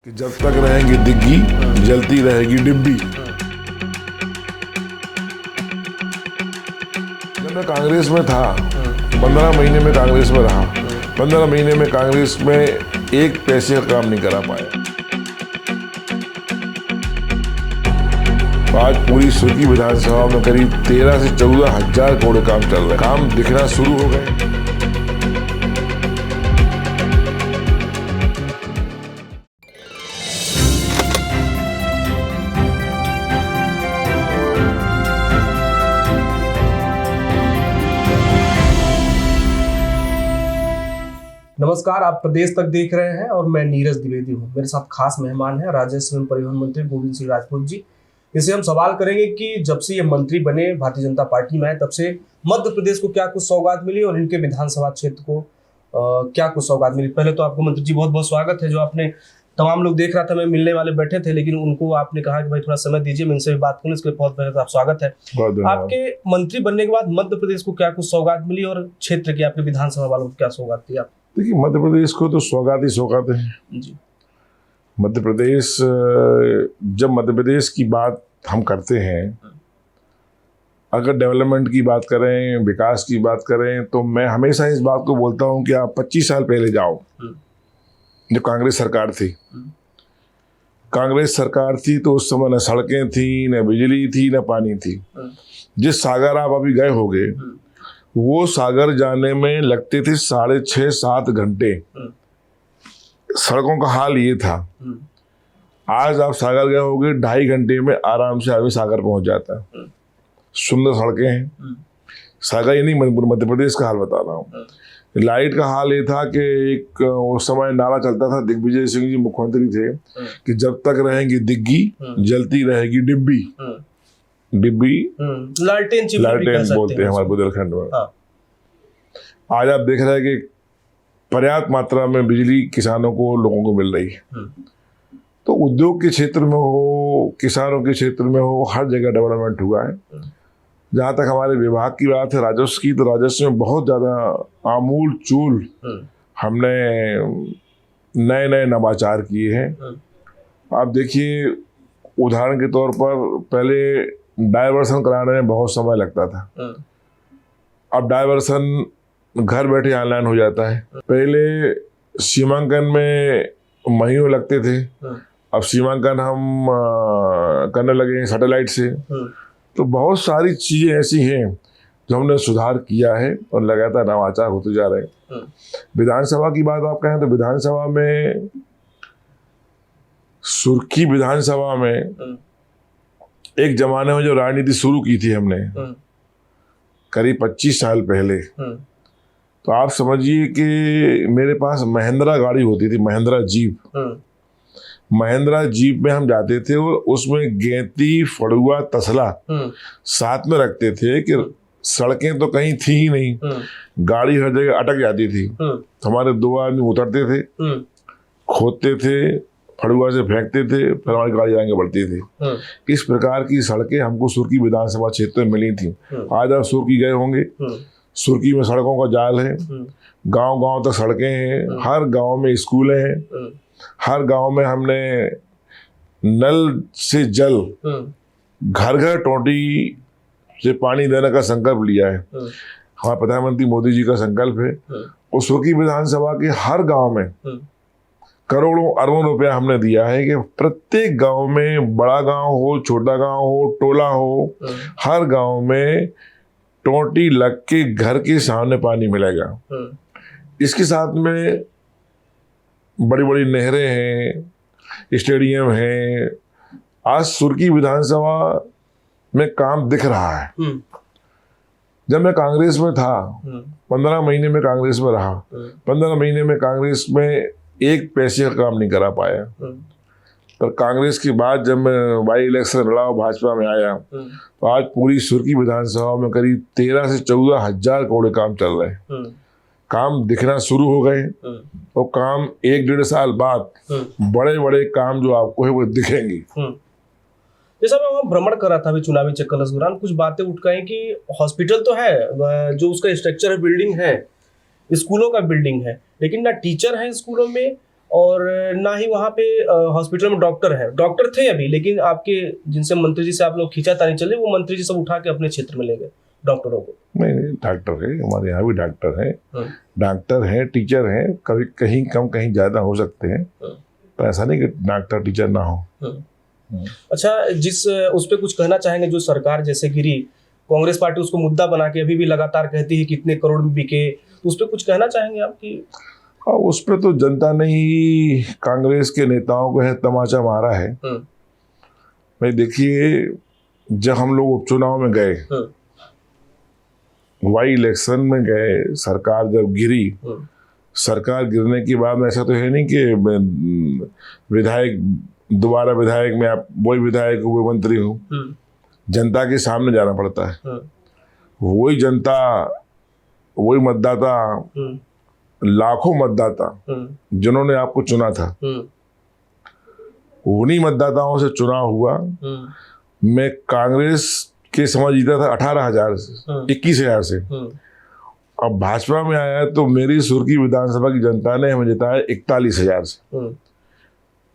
कि जब तक रहेंगी दिग्गी जलती रहेगी डिब्बी। जब मैं कांग्रेस में था 15 महीने में कांग्रेस में रहा, 15 महीने में कांग्रेस में एक पैसे का काम नहीं करा पाया। आज पूरी सुर्खी विधानसभा में करीब 13 से 14 हजार करोड़ काम चल रहे हैं। काम दिखना शुरू हो गए। नमस्कार, आप प्रदेश तक देख रहे हैं और मैं नीरज द्विवेदी हूं। मेरे साथ खास मेहमान है राजस्व एवं परिवहन मंत्री गोविंद सिंह राजपूत जी। इससे हम सवाल करेंगे कि जब से ये मंत्री बने, भारतीय जनता पार्टी में आए, तब से मध्य प्रदेश को क्या कुछ सौगात मिली और इनके विधानसभा क्षेत्र को क्या कुछ सौगात मिली। पहले तो आपको मंत्री जी बहुत बहुत स्वागत है। जो आपने तमाम लोग देख रहा था, मैं मिलने वाले बैठे थे, लेकिन उनको आपने कहा कि भाई थोड़ा समय दीजिए, मैं इनसे भी बात करूँ, इसके बहुत बहुत स्वागत है। आपके मंत्री बनने के बाद मध्य प्रदेश को क्या कुछ सौगात मिली और क्षेत्र के आपके विधानसभा वालों को क्या सौगात थी आप? देखिए, मध्य प्रदेश को तो सौगात ही सौगात है जी। मध्य प्रदेश, जब मध्य प्रदेश की बात हम करते हैं, अगर डेवलपमेंट की बात करें, विकास की बात करें, तो मैं हमेशा इस बात को बोलता हूं कि आप 25 साल पहले जाओ, जो कांग्रेस सरकार थी। कांग्रेस सरकार थी तो उस समय न सड़कें थी, न बिजली थी, न पानी थी। जिस सागर आप अभी गए होंगे, वो सागर जाने में लगते थे 6.5-7 घंटे। सड़कों का हाल ये था। आज आप सागर गए होगे, 2.5 घंटे में आराम से आदमी सागर पहुंच जाता है। सुंदर सड़कें हैं। सागर ही नहीं, मध्य प्रदेश का हाल बता रहा हूँ। लाइट का हाल ये था कि एक उस समय नारा चलता था, दिग्विजय सिंह जी मुख्यमंत्री थे, कि जब तक रहेंगी दिग्गी जलती रहेगी डिब्बी। डिब्बी लालटेन बोलते हैं हमारे बुंदेलखंड में। हाँ। आज आप देख रहे हैं कि पर्याप्त मात्रा में बिजली किसानों को, लोगों को मिल रही है। तो उद्योग के क्षेत्र में हो, किसानों के क्षेत्र में हो, हर जगह डेवलपमेंट हुआ है। जहाँ तक हमारे विभाग की बात है, राजस्व की, तो राजस्व में बहुत ज़्यादा आमूल चूल हमने नए नए नवाचार किए हैं। आप देखिए, उदाहरण के तौर पर पहले डायवर्सन कराने में बहुत समय लगता था। अब डायवर्सन घर बैठे ऑनलाइन हो जाता है। पहले सीमांकन में महीनों लगते थे, अब सीमांकन हम करने लगे हैं सैटेलाइट से। तो बहुत सारी चीजें ऐसी हैं जो हमने सुधार किया है और लगातार नवाचार होते जा रहे हैं। विधानसभा की बात आप कहें तो विधानसभा में, सुर्खी विधानसभा में एक जमाने में जो राजनीति शुरू की थी हमने, करीब 25 साल पहले, तो आप समझिए कि मेरे पास महिंद्रा गाड़ी होती थी, महिंद्रा जीप। महिंद्रा जीप में हम जाते थे और उसमें गेंती, फड़ुआ, तसला साथ में रखते थे कि सड़कें तो कहीं थी ही नहीं, गाड़ी हर जगह अटक जाती थी। हमारे 2 आदमी उतरते थे, खोदते थे, फड़ुआ से फेंकते थे, फिर हमारी गाड़ी आगे बढ़ती थी। इस प्रकार की सड़कें हमको सुर्खी विधानसभा क्षेत्र में मिली थी। आज आप सुर्खी गए होंगे, सुर्खी में सड़कों का जाल है, गांव-गांव तक सड़कें हैं, हर गांव में स्कूलें हैं, हर गांव में हमने नल से जल, घर घर टोटी से पानी देने का संकल्प लिया है। हमारे प्रधानमंत्री मोदी जी का संकल्प है। और सुर्खी विधानसभा के हर गांव में करोड़ों अरबों रुपया हमने दिया है कि प्रत्येक गांव में, बड़ा गांव हो, छोटा गांव हो, टोला हो, हर गांव में टोटी लग के घर के सामने पानी मिलेगा। इसके साथ में बड़ी बड़ी नहरें हैं, स्टेडियम हैं। आज सुर्खी विधानसभा में काम दिख रहा है। जब मैं कांग्रेस में था, 15 महीने में कांग्रेस में रहा, 15 महीने में कांग्रेस में एक पैसे का काम नहीं करा पाया। पर कांग्रेस के बाद जब मैं बाई इलेक्शन लड़ा और भाजपा में आया, तो आज पूरी सुर्खी विधानसभा में करीब 13 से 14 हजार करोड़ काम चल रहे हैं। काम दिखना शुरू हो गए और काम 1-1.5 साल बाद बड़े बड़े काम जो आपको है वो दिखेंगे। जैसा मैं वहाँ भ्रमण कर रहा था अभी चुनावी चक्कर के दौरान, कुछ बातें उठ गई कि हॉस्पिटल तो है, जो उसका स्ट्रक्चर है, बिल्डिंग है, स्कूलों का बिल्डिंग है, लेकिन ना टीचर है स्कूलों में और ना ही वहाँ पे हॉस्पिटल में डॉक्टर है। डॉक्टर थे अभी, लेकिन आपके जिनसे मंत्री जी से आप लोग खींचातानी चले, वो मंत्री जी सब उठा के अपने क्षेत्र में ले गए डॉक्टरों को। नहीं, डॉक्टर है, हमारे यहाँ भी डॉक्टर हैं, हाँ। डॉक्टर हैं, टीचर हैं, कभी कहीं कम कहीं ज़्यादा हो सकते हैं, तो ऐसा नहीं कि डॉक्टर टीचर ना हो। अच्छा, जिस उस पर कुछ कहना चाहेंगे, जो सरकार जैसे गिरी, कांग्रेस पार्टी उसको मुद्दा बना के अभी भी लगातार कहती है कितने करोड़ में बिके, तो उस पर कुछ कहना चाहेंगे आप कि? हाँ, उस पर तो जनता ने ही कांग्रेस के नेताओं को है तमाचा मारा है। भाई देखिए, जब हम लोग उपचुनाव में गए, वाई इलेक्शन में गए, सरकार जब गिरी, सरकार गिरने के बाद ऐसा तो है नहीं कि विधायक दोबारा विधायक में आप वही विधायक हुए मंत्री हूँ। जनता के सामने जाना पड़ता है। वही जनता, वही मतदाता, लाखों मतदाता जिन्होंने आपको चुना था, उन्हीं मतदाताओं से चुनाव हुआ। मैं कांग्रेस के समझ जीता था 18,000 से, 21,000 से। अब भाजपा में आया तो मेरी सुर्खी विधानसभा की जनता ने हमें जिताया 41,000 से।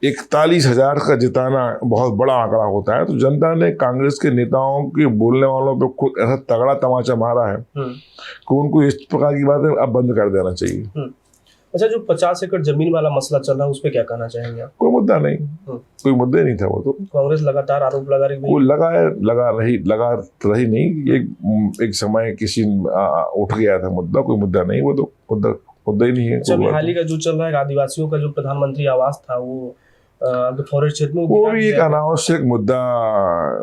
41,000 का जिताना बहुत बड़ा आंकड़ा होता है। तो जनता ने कांग्रेस के नेताओं के बोलने वालों पे खुद ऐसा तगड़ा तमाचा मारा है कि उनको इस प्रकार की बातें अब बंद कर देना चाहिए। अच्छा, जो 50 एकड़ जमीन वाला मसला चल रहा है, उस पर क्या कहना चाहेंगे आप? कोई मुद्दा नहीं, कोई मुद्दा नहीं था। वो तो कांग्रेस लगातार आरोप लगा रही, वो लगा रही नहीं। एक समय किसी उठ गया था मुद्दा, कोई मुद्दा नहीं, वो तो मुद्दा ही नहीं है। अच्छा, हाल ही का जो चल रहा है आदिवासियों का जो प्रधानमंत्री आवास था, वो फॉरेस्ट क्षेत्र में, वो भी एक अनावश्यक मुद्दा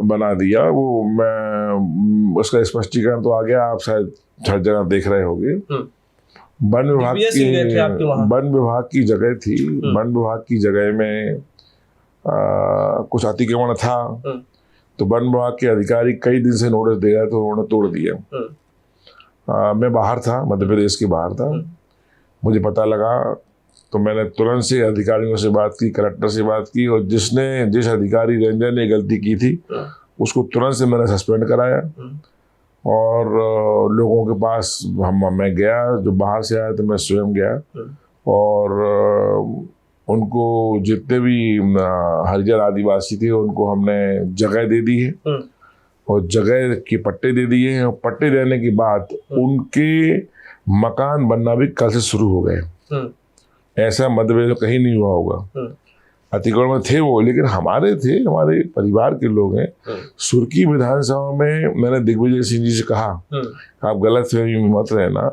बना दिया। वो मैं उसका स्पष्टीकरण तो आ गया, आप शायद हर जगह देख रहे होंगे। वन विभाग की जगह थी। वन विभाग की जगह में कुछ अतिक्रमण था, तो वन विभाग के अधिकारी कई दिन से नोटिस दे रहे, तो उन्होंने तोड़ दिया। मैं बाहर था, मध्य प्रदेश के बाहर था, मुझे पता लगा तो मैंने तुरंत से अधिकारियों से बात की, कलेक्टर से बात की, और जिस अधिकारी रेंजर ने गलती की थी उसको तुरंत से मैंने सस्पेंड कराया। और लोगों के पास मैं गया, जो बाहर से आया तो मैं स्वयं गया, और उनको जितने भी हरिजन आदिवासी थे उनको हमने जगह दे दी है, और जगह के पट्टे दे दिए हैं। और पट्टे देने के बाद उनके मकान बनना भी कल से शुरू हो गए। ऐसा मध्य प्रदेश में कहीं नहीं हुआ होगा। अतिक्रमण में थे वो, लेकिन हमारे हमारे परिवार के लोग हैं। सुर्खी विधानसभा में मैंने दिग्विजय सिंह जी से कहा, आप गलत फहमी में मत रहना,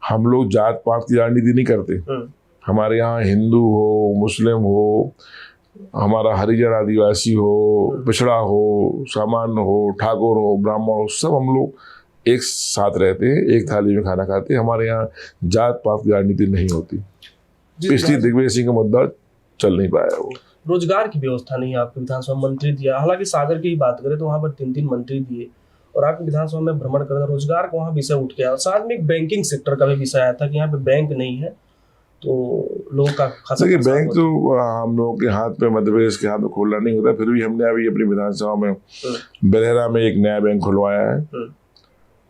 हम लोग जात पात की राजनीति नहीं करते। हमारे यहाँ हिंदू हो, मुस्लिम हो, हमारा हरिजन आदिवासी हो, पिछड़ा हो, सामान्य हो, ठाकुर हो, ब्राह्मण हो, सब हम लोग एक साथ रहते हैं, एक थाली में खाना खाते हैं। हमारे यहाँ जात पात की राजनीति नहीं होती। इसलिए दिग्विजय सिंह का मुद्दा चल नहीं पाया। वो रोजगार की व्यवस्था नहीं है आपके विधानसभा मंत्री दिया। हालांकि सागर की ही बात करें तो वहाँ पर 3 मंत्री दिए, और आपके विधानसभा में भ्रमण कर रोजगार का वहाँ विषय उठ गया। और साथ में एक बैंकिंग सेक्टर का भी विषय आया था कि यहाँ पे बैंक नहीं है, तो लोगों का खासा बैंक तो हम लोगों के हाथ पे, मध्य प्रदेश के हाथ में खोलना नहीं होता। फिर भी हमने अभी अपनी विधानसभा में बरेरा में एक नया बैंक खुलवाया है,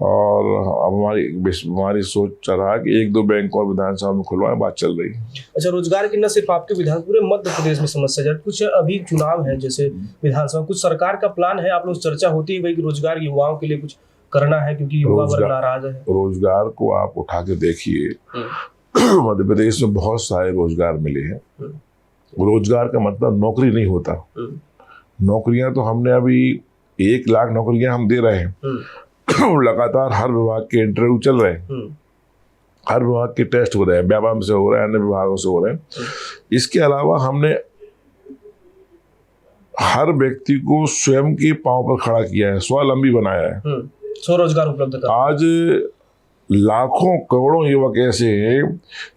और अब हमारी सोच चल रहा है कि 1-2 बैंक और विधानसभा में खुलवाएं, बात चल रही है। अच्छा, रोजगार की न सिर्फ आपके विधान, पूरे मध्य प्रदेश में समस्या है। कुछ अभी चुनाव है, जैसे विधानसभा, कुछ सरकार का प्लान है, आप लोग चर्चा होती है भाई कि रोजगार युवाओं के लिए कुछ करना है, क्योंकि युवा वर्ग नाराज है। रोजगार को आप उठा के देखिए, मध्य प्रदेश में बहुत सारे रोजगार मिले हैं। रोजगार का मतलब नौकरी नहीं होता। नौकरियां तो हमने अभी 1 लाख नौकरियां हम दे रहे हैं। लगातार हर विभाग के इंटरव्यू चल रहे हैं, हर विभाग के टेस्ट हो रहे हैं, व्यायाम से हो रहे हैं, अन्य विभागों से हो रहे हैं। इसके अलावा हमने हर व्यक्ति को स्वयं के पांव पर खड़ा किया है, स्वावलंबी बनाया है, स्वरोजगार उपलब्ध कर। आज लाखों करोड़ों युवक ऐसे हैं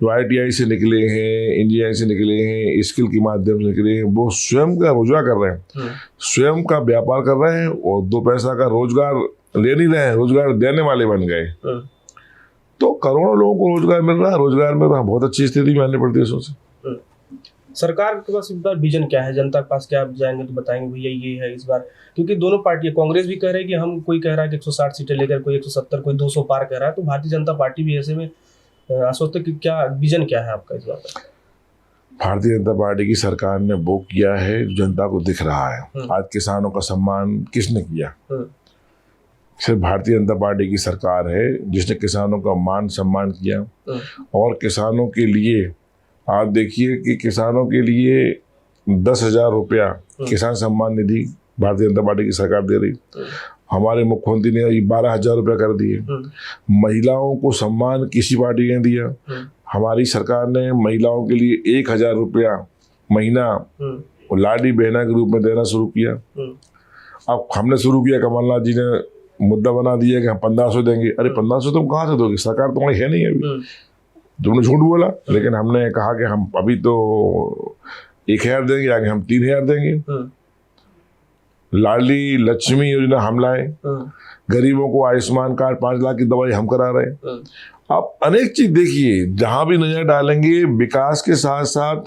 जो ITI से निकले हैं, इंजीनियरिंग से निकले हैं, स्किल के माध्यम से निकले हैं, वो स्वयं का रोजगार कर रहे हैं, स्वयं का व्यापार कर रहे हैं, और 2 पैसा का रोजगार ले नहीं रहे हैं, रोजगार देने वाले बन गए। तो करोड़ों लोगों को रोजगार मिल रहा है। रोजगार में तो बहुत अच्छी स्थिति में अन्य प्रदेशों से। सरकार के पास इस बार विजन क्या है? जनता के पास क्या आप जाएंगे तो बताएंगे भैया ये है इस बार? क्योंकि दोनों पार्टियां, कांग्रेस भी कह रही है कि हम, कोई कह रहा है कि 160 सीटें लेकर, कोई 170, कोई 200 पार कह रहा है, तो भारतीय जनता पार्टी भी ऐसे में आश्वस्त है कि क्या विजन क्या है आपका इस बार? भारतीय जनता पार्टी की सरकार ने वो किया है जो जनता को दिख रहा है। आज किसानों का सम्मान किसने किया? सिर्फ भारतीय जनता पार्टी की सरकार है जिसने किसानों का मान सम्मान किया। और किसानों के लिए आप देखिए कि किसानों के लिए 10,000 रुपया किसान सम्मान निधि भारतीय जनता पार्टी की सरकार दे रही। हमारे मुख्यमंत्री ने 12,000 रुपया कर दिए। महिलाओं को सम्मान किसी पार्टी ने दिया? हमारी सरकार ने महिलाओं के लिए 1,000 रुपया महीना लाडली बहना के रूप में देना शुरू किया। अब हमने शुरू किया, कमलनाथ जी ने मुद्दा बना दिया कि हम 1500 देंगे। अरे 1500 तुम कहाँ से दोगे? सरकार तुम्हारी है नहीं अभी। तुमने झूठ बोला। लेकिन हमने कहा कि हम अभी तो 1,000 देंगे, आगे हम 3,000 देंगे। लाडली लक्ष्मी योजना हम लाए। गरीबों को आयुष्मान कार्ड 5 लाख की दवाई हम करा रहे। आप अनेक चीज देखिए, जहां भी नजर डालेंगे विकास के साथ साथ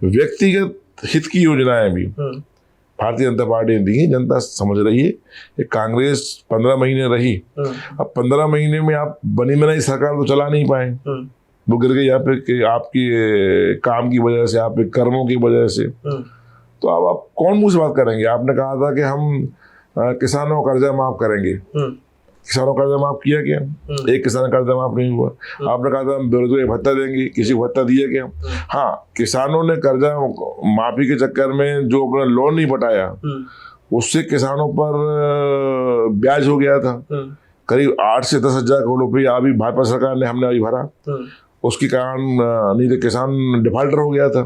व्यक्तिगत हित की योजनाएं भी भारतीय जनता पार्टी ने दी है। जनता समझ रही है कि कांग्रेस 15 महीने रही। अब 15 महीने में आप बनी बनाई सरकार तो चला नहीं पाए। वो गिर गई यहाँ पे कि आपकी काम की वजह से, आपके कर्मों की वजह से। तो अब आप कौन मुंह से बात करेंगे? आपने कहा था कि हम किसानों का कर्जा माफ करेंगे। किसानों का कर्जा माफ किया क्या? एक किसान का कर्जा माफ नहीं हुआ। आपने कहा था हम बेरोजगारी भत्ता देंगे, किसी को भत्ता दिया क्या? हाँ, किसानों ने कर्जा माफी के चक्कर में जो अपना लोन नहीं पटाया उससे किसानों पर ब्याज हो गया था। करीब 8 से 10,000 करोड़ रुपया अभी भाजपा सरकार ने हमने अभी भरा। उसके कारण नहीं तो किसान डिफाल्टर हो गया था।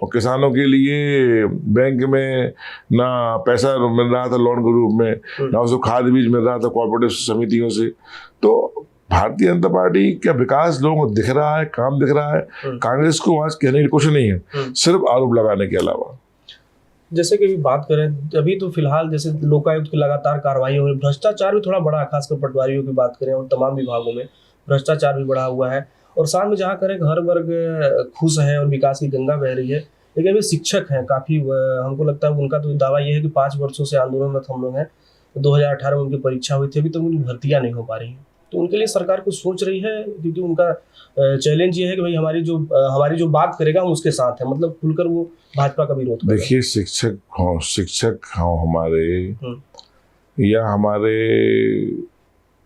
और किसानों के लिए बैंक में ना पैसा मिल रहा था लोन के रूप में, ना उसको खाद बीज मिल रहा था कोऑपरेटिव समितियों से। तो भारतीय जनता पार्टी का विकास लोगों को दिख रहा है, काम दिख रहा है। कांग्रेस को आज कहने की कुछ नहीं है, सिर्फ आरोप लगाने के अलावा। जैसे कि बात करें अभी तो फिलहाल जैसे लोकायुक्त की लगातार कार्रवाई हो रही, भ्रष्टाचार भी थोड़ा बड़ा है, खासकर पटवारियों की बात करें और तमाम विभागों में भ्रष्टाचार भी बढ़ा हुआ है। और साथ में जहाँ करें हर वर्ग खुश है और विकास की गंगा बह रही है। लेकिन अभी शिक्षक हैं काफ़ी, हमको लगता है उनका तो दावा ये है कि 5 वर्षों से आंदोलनरत हम लोग हैं। 2018 में उनकी परीक्षा हुई थी, अभी तक उनकी भर्तियाँ नहीं हो पा रही हैं। तो उनके लिए सरकार कुछ सोच रही है? क्योंकि उनका चैलेंज ये है कि भाई हमारी जो बात करेगा हम उसके साथ है, मतलब खुलकर वो भाजपा का विरोध करेगा। देखिए, शिक्षक हों हमारे या हमारे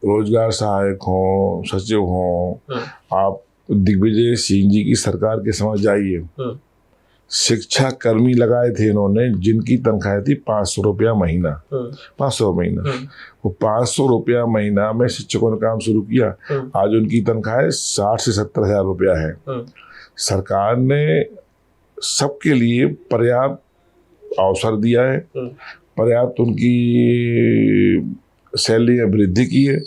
रोजगार सहायक हों, सचिव हों, आप दिग्विजय सिंह जी की सरकार के समझ जाइए। शिक्षा कर्मी लगाए थे इन्होंने जिनकी तनख्वाह थी 500 रुपया महीना। 500 महीना, वो 500 रुपया महीना में शिक्षकों ने काम शुरू किया। आज उनकी तनख्वाह 60 से 70,000 रुपया है। सरकार ने सबके लिए पर्याप्त अवसर दिया है, पर्याप्त उनकी सैलरी में वृद्धि की है।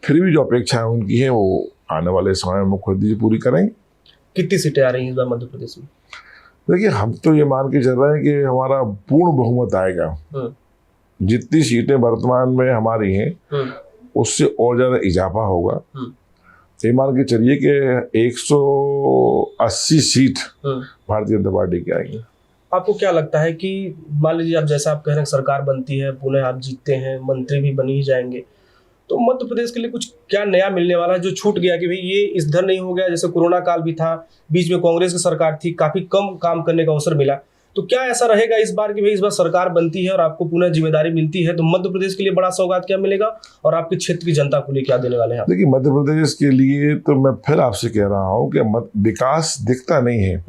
फिर भी जो अपेक्षाएं उनकी हैं वो आने वाले समय में मुख्यमंत्री जी पूरी करेंगे। कितनी सीटें आ रही हैं इस बार मध्य प्रदेश में? देखिए, हम तो ये मान के चल रहे हैं कि हमारा पूर्ण बहुमत आएगा। जितनी सीटें वर्तमान में हमारी हैं उससे और ज्यादा इजाफा होगा। ये मान के चलिए कि 180 सीट भारतीय जनता पार्टी की आएंगी। आपको क्या लगता है कि मान लीजिए आप जैसा आप कह रहे हैं सरकार बनती है, पुनः आप जीतते हैं, मंत्री भी बन ही जाएंगे, तो मध्य प्रदेश के लिए कुछ क्या नया मिलने वाला है जो छूट गया कि भाई ये इस धर नहीं हो गया? जैसे कोरोना काल भी था, बीच में कांग्रेस की सरकार थी, काफी कम काम करने का अवसर मिला। तो क्या ऐसा रहेगा इस बार कि भाई इस बार सरकार बनती है और आपको पुनः जिम्मेदारी मिलती है, तो मध्य प्रदेश के लिए बड़ा सौगात क्या मिलेगा और आपके क्षेत्र की जनता को लिए क्या देने वाले हैं? देखिए, मध्य प्रदेश के लिए तो मैं फिर आपसे कह रहा हूँ कि विकास दिखता नहीं है।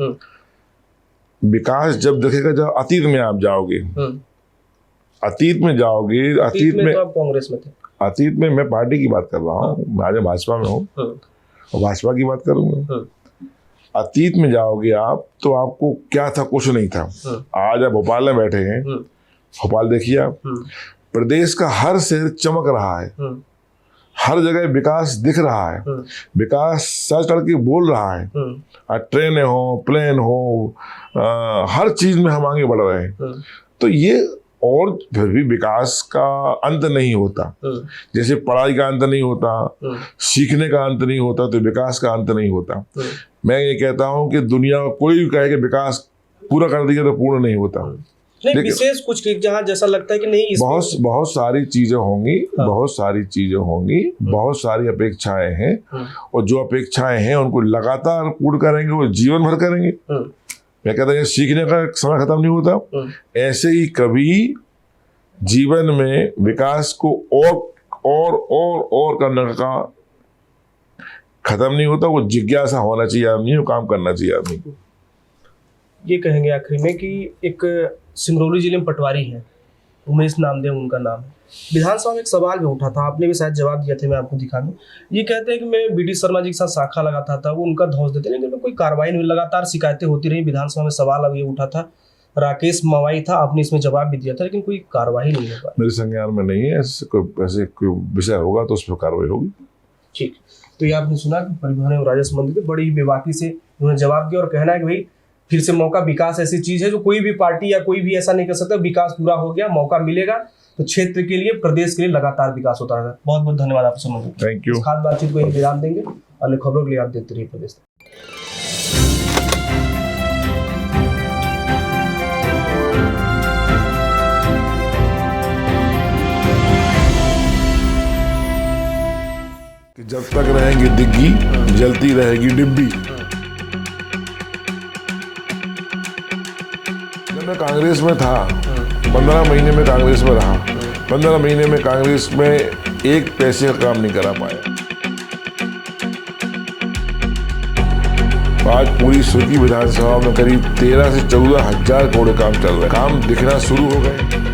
विकास जब दिखेगा जब अतीत में आप जाओगे। अतीत में जाओगे, अतीत में तो आप कांग्रेस में थे। अतीत में मैं पार्टी की बात कर रहा हूँ, मैं आज भाजपा में हूँ और भाजपा की बात करूंगा। अतीत में जाओगे आप तो आपको क्या था? कुछ नहीं था। आज आप भोपाल में बैठे हैं, भोपाल देखिए आप, प्रदेश का हर शहर चमक रहा है, हर जगह विकास दिख रहा है, विकास सच चढ़ के बोल रहा है। ट्रेनें हो, प्लेन हो, हर चीज में हम आगे बढ़ रहे हैं। तो ये और फिर भी विकास का अंत नहीं होता। जैसे पढ़ाई का अंत नहीं होता, सीखने का अंत नहीं होता, तो विकास का अंत नहीं होता। मैं ये कहता हूँ कि दुनिया कोई भी कहे कि विकास पूरा कर दिया तो पूर्ण नहीं होता। नहीं, विशेष कुछ जहाँ जैसा लगता है कि नहीं, बहुत सारी चीजें होंगी, बहुत सारी चीजें होंगी, बहुत सारी अपेक्षाएं हैं और जो अपेक्षाएं हैं उनको लगातार पूर्ण करेंगे, वो जीवन भर करेंगे। मैं कहता ये सीखने का समय खत्म नहीं होता, ऐसे ही कभी जीवन में विकास को और करने का खत्म नहीं होता। वो जिज्ञासा होना चाहिए आदमी को, काम करना चाहिए आदमी को। ये कहेंगे आखिरी में कि एक सिंगरौली जिले में पटवारी है, उमेश नामदेव उनका नाम है, विधानसभा में एक सवाल भी उठा था, आपने भी शायद जवाब दिया था, मैं आपको दिखा दूं। ये कहते हैं कि मैं बीडी शर्मा जी के साथ शाखा लगाता था, वो उनका ध्वंस देते, लेकिन कोई कार्रवाई नहीं, लगातार शिकायतें होती रही। विधानसभा में सवाल अब ये उठा था, राकेश मवाई था, आपने इसमें जवाब भी दिया था, लेकिन कोई कार्रवाई नहीं हो पाई। मेरे संज्ञान में नहीं है, ऐसे कोई विषय होगा तो उस पर कार्रवाई होगी। ठीक, तो ये आपने सुना कि परिवहन एवं राजस्व मंत्री थे, बड़ी ही बेबाकी से उन्होंने जवाब दिया और कहना है कि भाई फिर से मौका, विकास ऐसी चीज है जो कोई भी पार्टी या कोई भी ऐसा नहीं कर सकता। विकास पूरा हो गया, मौका मिलेगा तो क्षेत्र के लिए, प्रदेश के लिए लगातार विकास होता रहेगा। बहुत बहुत धन्यवाद आपसे मंत्री। Thank you. इस खास बातचीत को यहीं विराम देंगे, अन्य खबरों के लिए आप देखते रहिए प्रदेश तक। जब तक रहेंगी डिग्गी जलती रहेगी डिब्बी। जब मैं कांग्रेस में था, 15 महीने में कांग्रेस में रहा, 15 महीने में कांग्रेस में एक पैसे का काम नहीं करा पाया। आज पूरी सुर्खी विधानसभा में करीब 13 से 14 हजार करोड़ काम चल रहे हैं। काम दिखना शुरू हो गए।